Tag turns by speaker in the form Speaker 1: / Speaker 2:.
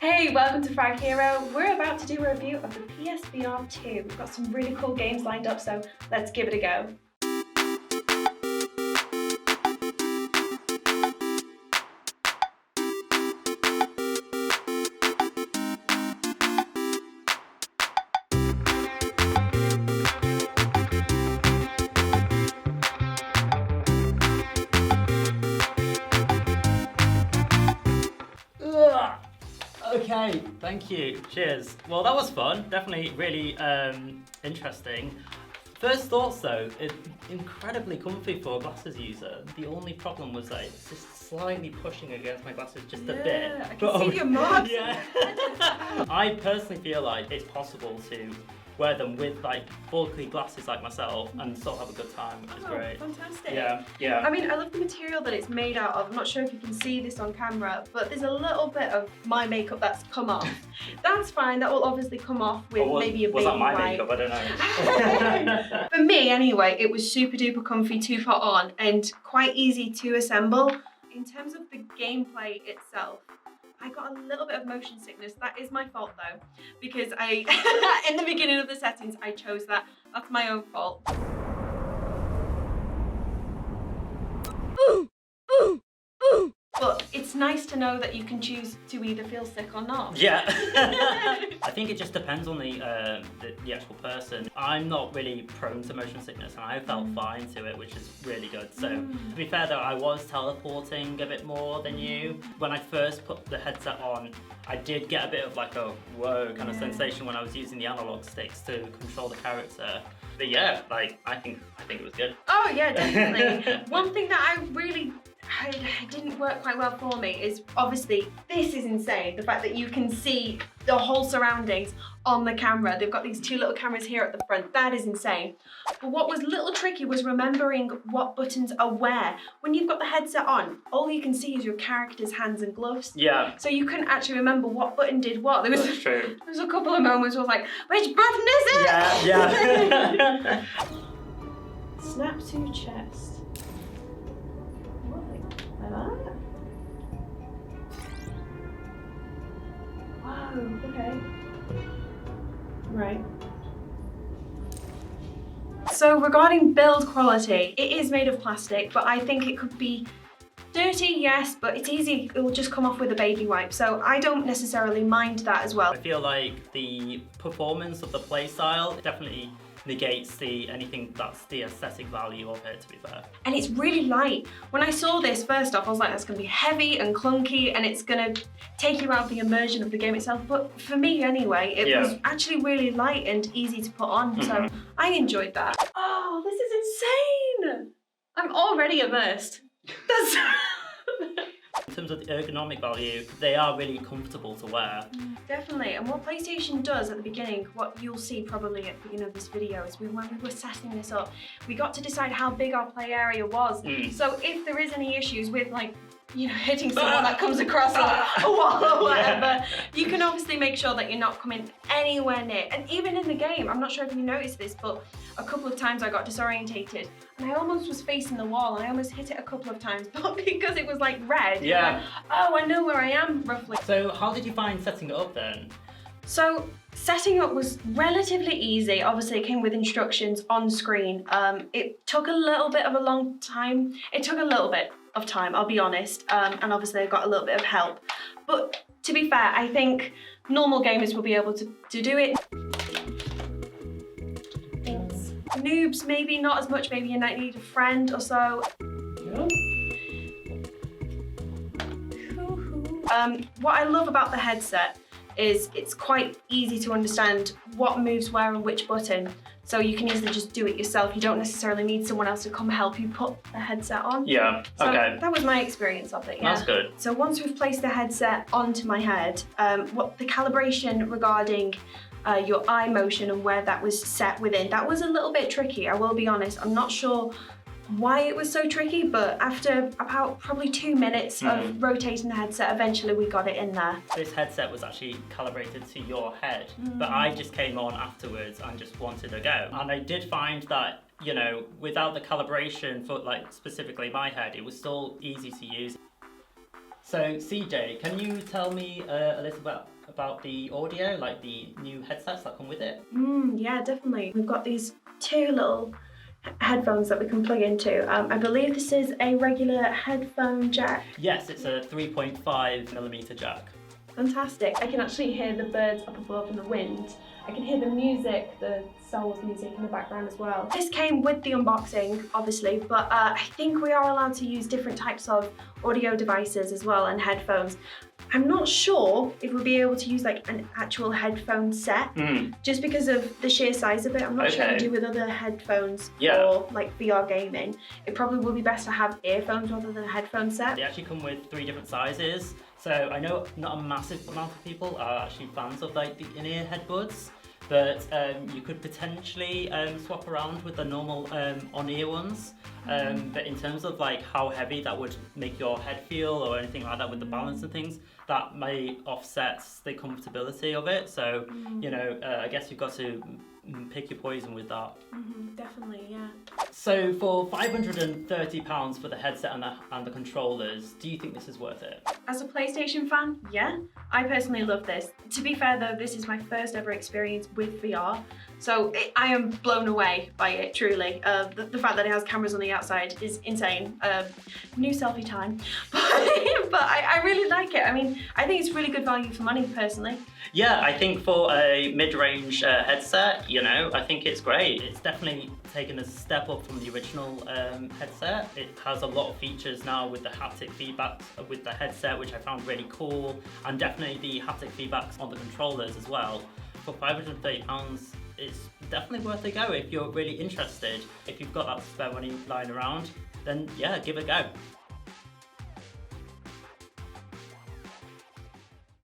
Speaker 1: Hey, welcome to Fraghero. We're about to do a review of the PSVR2. We've got some really cool games lined up, so let's give it a go.
Speaker 2: Okay, thank you. Cheers. Well, that was fun. Definitely really interesting. First thoughts though, incredibly comfy for a glasses user. The only problem was that it's just slightly pushing against my glasses just a bit.
Speaker 1: I can see your marks.
Speaker 2: Yeah. I personally feel like it's possible to wear them with like bulky glasses like myself and still have a good time, which is great.
Speaker 1: Fantastic.
Speaker 2: Yeah.
Speaker 1: I mean, I love the material that it's made out of. I'm not sure if you can see this on camera, but there's a little bit of my makeup that's come off. That's fine, that will obviously come off with maybe a baby
Speaker 2: Was that my
Speaker 1: wipe.
Speaker 2: makeup? I don't know.
Speaker 1: For me anyway, it was super duper comfy to put on and quite easy to assemble. In terms of the gameplay itself, I got a little bit of motion sickness. That is my fault though, because in the beginning of the settings, I chose that. That's my own fault. But it's nice to know that you can choose to either feel sick or not.
Speaker 2: Yeah. I think it just depends on the actual person. I'm not really prone to motion sickness and I felt fine to it, which is really good. So to be fair though, I was teleporting a bit more than you. When I first put the headset on, I did get a bit of like a whoa kind of sensation when I was using the analog sticks to control the character. But yeah, like I think it was good.
Speaker 1: Oh yeah, definitely. One thing that I didn't work quite well for me is obviously this is insane. The fact that you can see the whole surroundings on the camera. They've got these two little cameras here at the front. That is insane. But what was a little tricky was remembering what buttons are where. When you've got the headset on, all you can see is your character's hands and gloves.
Speaker 2: Yeah.
Speaker 1: So you couldn't actually remember what button did what.
Speaker 2: That's true.
Speaker 1: There was a couple of moments where I was like, which button is it?
Speaker 2: Yeah.
Speaker 1: Snap to chest. Like that? Wow, okay. Right. So regarding build quality, it is made of plastic, but I think it could be dirty, yes, but it's easy. It will just come off with a baby wipe, so I don't necessarily mind that as well.
Speaker 2: I feel like the performance of the playstyle definitely negates anything that's the aesthetic value of it, to be fair.
Speaker 1: And it's really light. When I saw this, first off, I was like, that's gonna be heavy and clunky and it's gonna take you out of the immersion of the game itself. But for me anyway, it was actually really light and easy to put on. So I enjoyed that. Oh, this is insane. I'm already immersed. That's
Speaker 2: In terms of the ergonomic value, they are really comfortable to wear.
Speaker 1: Definitely, and what PlayStation does at the beginning, what you'll see probably at the beginning of this video, is when we were setting this up, we got to decide how big our play area was. So if there is any issues with like, you know, hitting someone that comes across a wall or whatever, you can obviously make sure that you're not coming anywhere near. And even in the game, I'm not sure if you noticed this, but a couple of times I got disorientated and I almost was facing the wall and I almost hit it a couple of times, but because it was like red, like, oh, I know where I am roughly.
Speaker 2: So how did you find setting it up then?
Speaker 1: So setting up was relatively easy. Obviously it came with instructions on screen. It took a little bit of a long time. It took a little bit of time, I'll be honest. And obviously I got a little bit of help. But to be fair, I think normal gamers will be able to do it. Noobs, maybe not as much. Maybe you might need a friend or so. What I love about the headset is it's quite easy to understand what moves where and which button. So you can easily just do it yourself. You don't necessarily need someone else to come help you put the headset on.
Speaker 2: Yeah,
Speaker 1: so
Speaker 2: okay.
Speaker 1: That was my experience of it, yeah.
Speaker 2: That's good.
Speaker 1: So once we've placed the headset onto my head, what the calibration regarding your eye motion and where that was set within, that was a little bit tricky, I will be honest. I'm not sure why it was so tricky, but after about probably 2 minutes of rotating the headset, eventually we got it in there.
Speaker 2: This headset was actually calibrated to your head, but I just came on afterwards and just wanted to go. And I did find that, you know, without the calibration for like specifically my head, it was still easy to use. So CJ, can you tell me a little bit about the audio, like the new headsets that come with it?
Speaker 1: Yeah, definitely. We've got these two little headphones that we can plug into. I believe this is a regular headphone jack.
Speaker 2: Yes, it's a 3.5mm jack.
Speaker 1: Fantastic. I can actually hear the birds up above and the wind. I can hear the music, the Star Wars music in the background as well. This came with the unboxing, obviously, but I think we are allowed to use different types of audio devices as well and headphones. I'm not sure if we'll be able to use like an actual headphone set, just because of the sheer size of it. I'm not sure what to do with other headphones for like VR gaming. It probably will be best to have earphones rather than a headphone set.
Speaker 2: They actually come with 3 different sizes. So I know not a massive amount of people are actually fans of like the in-ear headbuds, but you could potentially swap around with the normal on-ear ones. But in terms of like how heavy that would make your head feel or anything like that with the balance and things, that may offset the comfortability of it. So, you know, I guess you've got to pick your poison with that.
Speaker 1: Definitely, yeah.
Speaker 2: So for £530 for the headset and the controllers, do you think this is worth it?
Speaker 1: As a PlayStation fan, yeah. I personally love this. To be fair though, this is my first ever experience with VR. So I am blown away by it, truly. The fact that it has cameras on the outside is insane. New selfie time. But I really like it. I mean, I think it's really good value for money, personally.
Speaker 2: Yeah, I think for a mid-range headset, you know, I think it's great. It's definitely taken a step up from the original headset. It has a lot of features now with the haptic feedback with the headset, which I found really cool, and definitely the haptic feedbacks on the controllers as well. For £530, it's definitely worth a go if you're really interested. If you've got that spare money lying around, then yeah, give it a go.